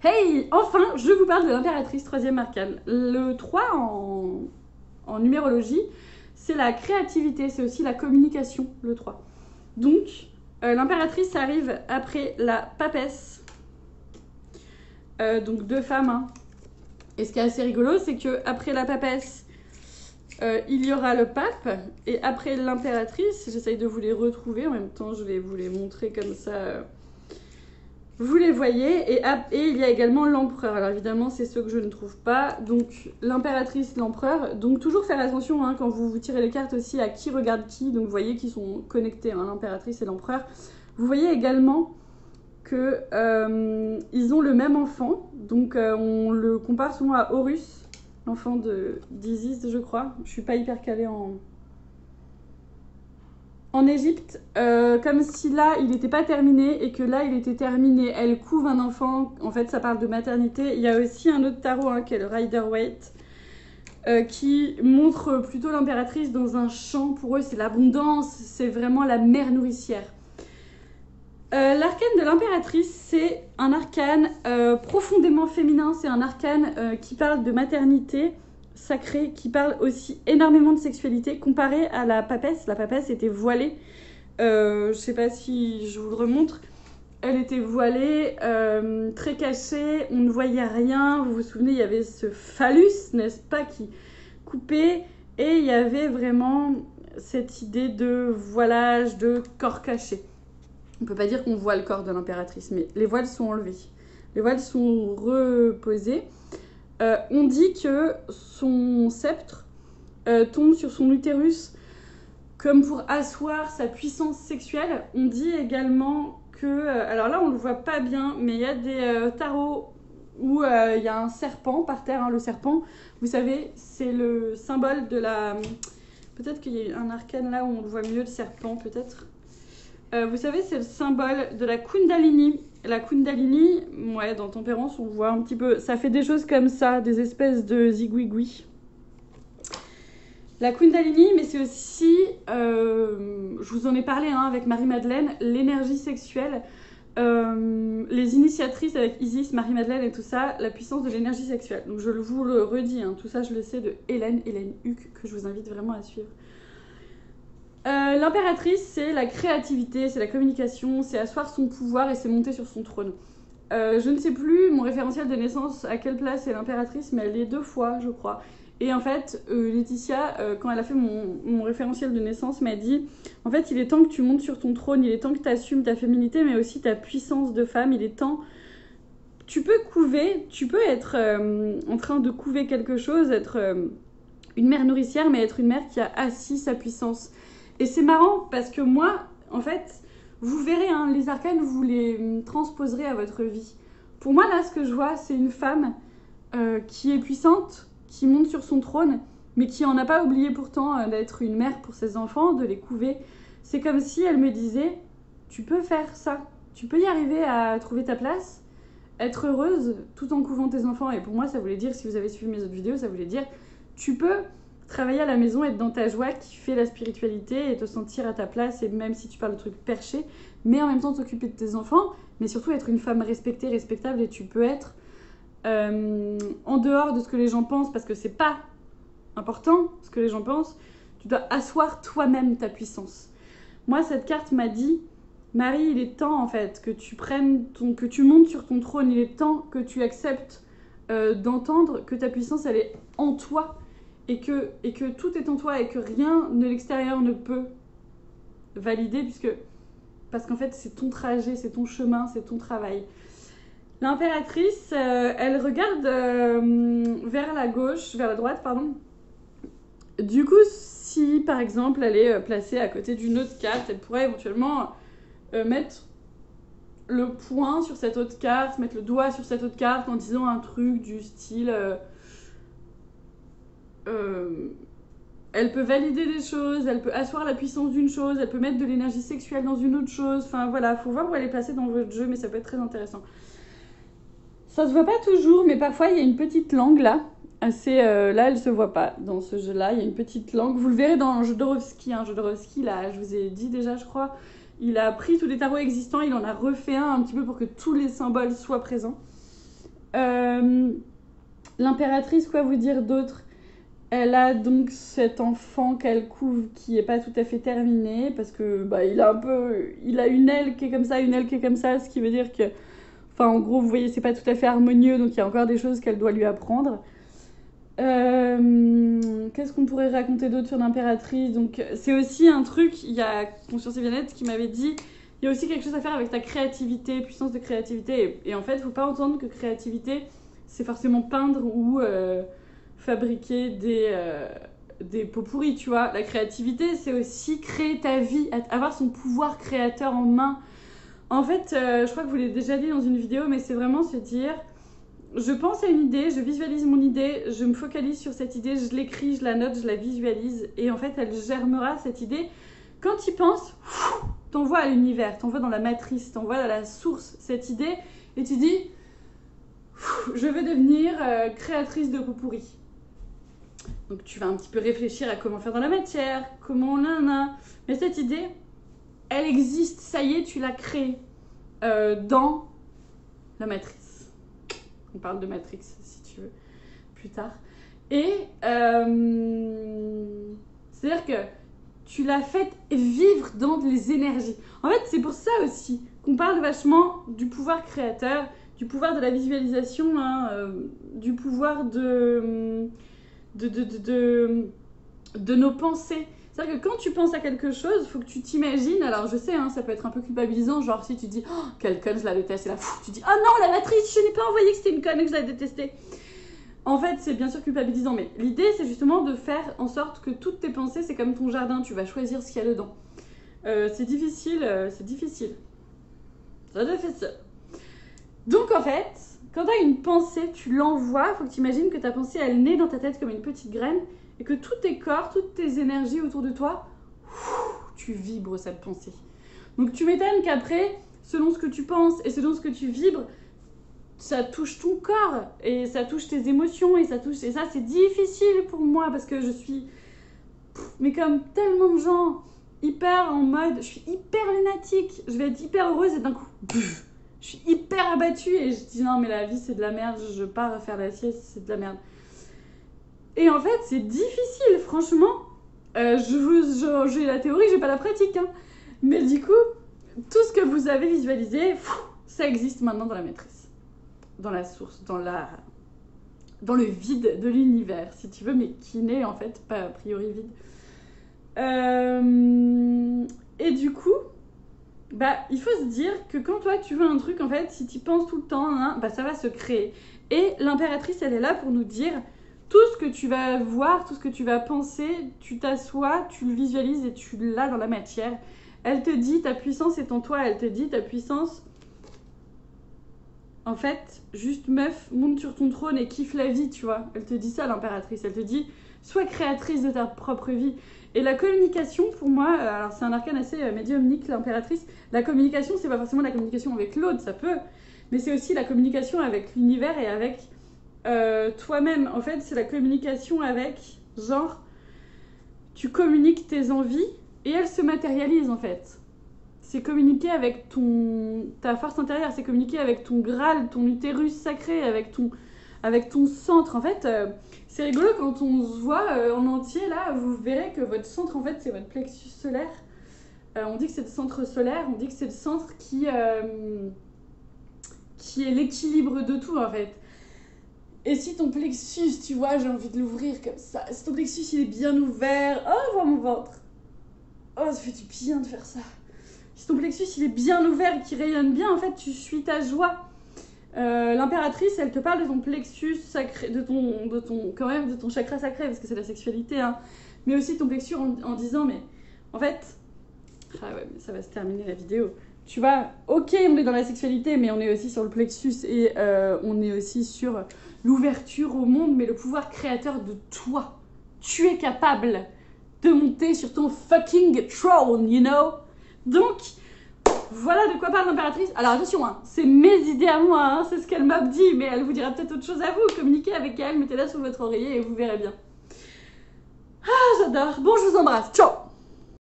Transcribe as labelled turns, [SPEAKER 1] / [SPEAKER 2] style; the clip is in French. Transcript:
[SPEAKER 1] Hey, enfin, je vous parle de l'impératrice, troisième arcane. Le 3 en numérologie, c'est la créativité, c'est aussi la communication, le 3. Donc, l'impératrice arrive après la papesse. Donc, deux femmes. Hein. Et ce qui est assez rigolo, c'est qu'après la papesse, il y aura le pape. Et après l'impératrice, j'essaye de vous les retrouver. En même temps, je vais vous les montrer comme ça. Vous les voyez, et il y a également l'empereur. Alors évidemment, c'est ceux que je ne trouve pas. Donc l'impératrice, l'empereur. Donc toujours faire attention hein, quand vous tirez les cartes aussi à qui regarde qui. Donc vous voyez qu'ils sont connectés, hein, l'impératrice et l'empereur. Vous voyez également que ils ont le même enfant. Donc on le compare souvent à Horus, l'enfant d'Isis, je crois. Je suis pas hyper calée en Égypte, comme si là, il n'était pas terminé et que là, il était terminé. Elle couve un enfant, en fait, ça parle de maternité. Il y a aussi un autre tarot, hein, qui est le Rider-Waite, qui montre plutôt l'impératrice dans un champ. Pour eux, c'est l'abondance, c'est vraiment la mère nourricière. L'arcane de l'impératrice, c'est un arcane profondément féminin. C'est un arcane qui parle de maternité sacrée, qui parle aussi énormément de sexualité, comparé à la papesse. La papesse était voilée. Je sais pas si je vous le remontre. Elle était voilée, très cachée, on ne voyait rien. Vous vous souvenez, il y avait ce phallus, n'est-ce pas, qui coupait. Et il y avait vraiment cette idée de voilage, de corps caché. On ne peut pas dire qu'on voit le corps de l'impératrice, mais les voiles sont enlevés. Les voiles sont reposés. On dit que son sceptre tombe sur son utérus comme pour asseoir sa puissance sexuelle. On dit également que... alors là, on ne le voit pas bien, mais il y a des tarots où il y a un serpent par terre. Hein, le serpent, vous savez, c'est le symbole de la... Peut-être qu'il y a un arcane là où on le voit mieux, le serpent, peut-être. Vous savez, c'est le symbole de la Kundalini. La Kundalini, ouais, dans Tempérance, on voit un petit peu... Ça fait des choses comme ça, des espèces de zigouigouis. La Kundalini, mais c'est aussi... je vous en ai parlé hein, avec Marie-Madeleine, l'énergie sexuelle. Les initiatrices avec Isis, Marie-Madeleine et tout ça, la puissance de l'énergie sexuelle. Donc je vous le redis, hein, tout ça je le sais de Hélène Huc, que je vous invite vraiment à suivre. L'impératrice, c'est la créativité, c'est la communication, c'est asseoir son pouvoir et c'est monter sur son trône. Je ne sais plus mon référentiel de naissance à quelle place est l'impératrice, mais elle est 2 fois, je crois. Et en fait, Laetitia, quand elle a fait mon référentiel de naissance, m'a dit en fait, il est temps que tu montes sur ton trône, il est temps que tu assumes ta féminité, mais aussi ta puissance de femme. Il est temps. Tu peux couver, tu peux être en train de couver quelque chose, être une mère nourricière, mais être une mère qui a assis sa puissance. Et c'est marrant parce que moi, en fait, vous verrez, hein, les arcanes, vous les transposerez à votre vie. Pour moi, là, ce que je vois, c'est une femme qui est puissante, qui monte sur son trône, mais qui en a pas oublié pourtant d'être une mère pour ses enfants, de les couver. C'est comme si elle me disait, tu peux faire ça, tu peux y arriver à trouver ta place, être heureuse tout en couvant tes enfants. Et pour moi, ça voulait dire, si vous avez suivi mes autres vidéos, ça voulait dire, tu peux travailler à la maison, être dans ta joie, kiffer la spiritualité et te sentir à ta place, et même si tu parles de trucs perchés, mais en même temps t'occuper de tes enfants, mais surtout être une femme respectée, respectable, et tu peux être en dehors de ce que les gens pensent, parce que c'est pas important ce que les gens pensent, tu dois asseoir toi-même ta puissance. Moi, cette carte m'a dit, Marie, il est temps en fait que tu que tu montes sur ton trône, il est temps que tu acceptes d'entendre que ta puissance, elle est en toi, et que tout est en toi et que rien de l'extérieur ne peut valider parce qu'en fait c'est ton trajet, c'est ton chemin, c'est ton travail. L'impératrice, elle regarde vers la droite, pardon. Du coup, si par exemple elle est placée à côté d'une autre carte, elle pourrait éventuellement mettre le poing sur cette autre carte, mettre le doigt sur cette autre carte en disant un truc du style... elle peut valider des choses, elle peut asseoir la puissance d'une chose, elle peut mettre de l'énergie sexuelle dans une autre chose. Enfin voilà, faut voir où elle est placée dans votre jeu, mais ça peut être très intéressant. Ça se voit pas toujours, mais parfois il y a une petite langue là. Là, elle se voit pas dans ce jeu-là. Il y a une petite langue. Vous le verrez dans Jodorowsky. Hein. Jodorowsky, là, je vous ai dit déjà, je crois. Il a pris tous les tarots existants, il en a refait un petit peu pour que tous les symboles soient présents. L'impératrice, quoi vous dire d'autre? Elle a donc cet enfant qu'elle couve qui est pas tout à fait terminé parce que bah il a une aile qui est comme ça, une aile qui est comme ça, ce qui veut dire que, enfin en gros vous voyez c'est pas tout à fait harmonieux donc il y a encore des choses qu'elle doit lui apprendre. Qu'est-ce qu'on pourrait raconter d'autre sur l'impératrice? Donc c'est aussi un truc, il y a Conscience et Bien-être qui m'avait dit il y a aussi quelque chose à faire avec ta créativité, puissance de créativité et en fait faut pas entendre que créativité c'est forcément peindre ou fabriquer des pots pourris, tu vois. La créativité, c'est aussi créer ta vie, avoir son pouvoir créateur en main. En fait, je crois que vous l'avez déjà dit dans une vidéo, mais c'est vraiment se dire, je pense à une idée, je visualise mon idée, je me focalise sur cette idée, je l'écris, je la note, je la visualise, et en fait, elle germera, cette idée. Quand tu y penses, t'envoies à l'univers, t'envoies dans la matrice, t'envoies à la source cette idée, et tu dis, je veux devenir créatrice de pots pourris. Donc tu vas un petit peu réfléchir à comment faire dans la matière, comment mais cette idée, elle existe, ça y est, tu l'as créée dans la matrice. On parle de Matrix si tu veux, plus tard. Et c'est-à-dire que tu l'as faite vivre dans les énergies. En fait, c'est pour ça aussi qu'on parle vachement du pouvoir créateur, du pouvoir de la visualisation, du pouvoir de nos pensées. C'est-à-dire que quand tu penses à quelque chose, il faut que tu t'imagines, alors je sais, ça peut être un peu culpabilisant, genre si tu dis oh, « quelle conne, je la déteste », et là, tu dis « oh non, la matrice, je n'ai pas envoyé que c'était une conne et que je la détestais ». En fait, c'est bien sûr culpabilisant, mais l'idée, c'est justement de faire en sorte que toutes tes pensées, c'est comme ton jardin, tu vas choisir ce qu'il y a dedans. C'est difficile, c'est difficile. Ça te fait ça. Donc en fait, quand tu as une pensée, tu l'envoies, il faut que tu imagines que ta pensée, elle naît dans ta tête comme une petite graine et que tous tes corps, toutes tes énergies autour de toi, tu vibres cette pensée. Donc tu m'étonnes qu'après, selon ce que tu penses et selon ce que tu vibres, ça touche ton corps et ça touche tes émotions et ça c'est difficile pour moi parce que je suis, mais comme tellement de gens, hyper en mode, je suis hyper lunatique, je vais être hyper heureuse et d'un coup, je suis hyper abattue et je dis non mais la vie c'est de la merde, je pars faire la sieste, c'est de la merde. Et en fait c'est difficile franchement, j'ai la théorie, j'ai pas la pratique, mais du coup tout ce que vous avez visualisé, ça existe maintenant dans la matrice, dans la source, dans le vide de l'univers si tu veux, mais qui n'est en fait pas a priori vide. Et du coup bah, il faut se dire que quand toi tu veux un truc, en fait, si tu penses tout le temps, bah, ça va se créer. Et l'impératrice, elle est là pour nous dire tout ce que tu vas voir, tout ce que tu vas penser, tu t'assois, tu le visualises et tu l'as dans la matière. Elle te dit ta puissance est en toi, elle te dit ta puissance. En fait, juste meuf, monte sur ton trône et kiffe la vie, tu vois. Elle te dit ça, l'impératrice. Elle te dit sois créatrice de ta propre vie. Et la communication, pour moi, alors c'est un arcane assez médiumnique, l'impératrice. La communication, c'est pas forcément la communication avec l'autre, ça peut, mais c'est aussi la communication avec l'univers et avec toi-même. En fait, c'est la communication avec, genre, tu communiques tes envies et elles se matérialisent en fait. C'est communiquer avec ta force intérieure, c'est communiquer avec ton Graal, ton utérus sacré, avec ton centre. En fait, c'est rigolo quand on se voit en entier, là, vous verrez que votre centre, en fait, c'est votre plexus solaire. On dit que c'est le centre solaire, on dit que c'est le centre qui est l'équilibre de tout, en fait. Et si ton plexus, tu vois, j'ai envie de l'ouvrir comme ça, si ton plexus, il est bien ouvert, oh, vois mon ventre. Oh, ça fait du bien de faire ça. Si ton plexus, il est bien ouvert et qu'il rayonne bien, en fait, tu suis ta joie. L'impératrice, elle te parle de ton plexus sacré, de ton chakra sacré, parce que c'est la sexualité, mais aussi ton plexus en disant, mais en fait, mais ça va se terminer la vidéo. Tu vois, ok, on est dans la sexualité, mais on est aussi sur le plexus et on est aussi sur l'ouverture au monde, mais le pouvoir créateur de toi. Tu es capable de monter sur ton fucking throne, you know? Donc, voilà de quoi parle l'impératrice. Alors attention, c'est mes idées à moi, c'est ce qu'elle m'a dit, mais elle vous dira peut-être autre chose à vous. Communiquez avec elle, mettez-la sous votre oreiller et vous verrez bien. Ah, j'adore. Bon, je vous embrasse. Ciao!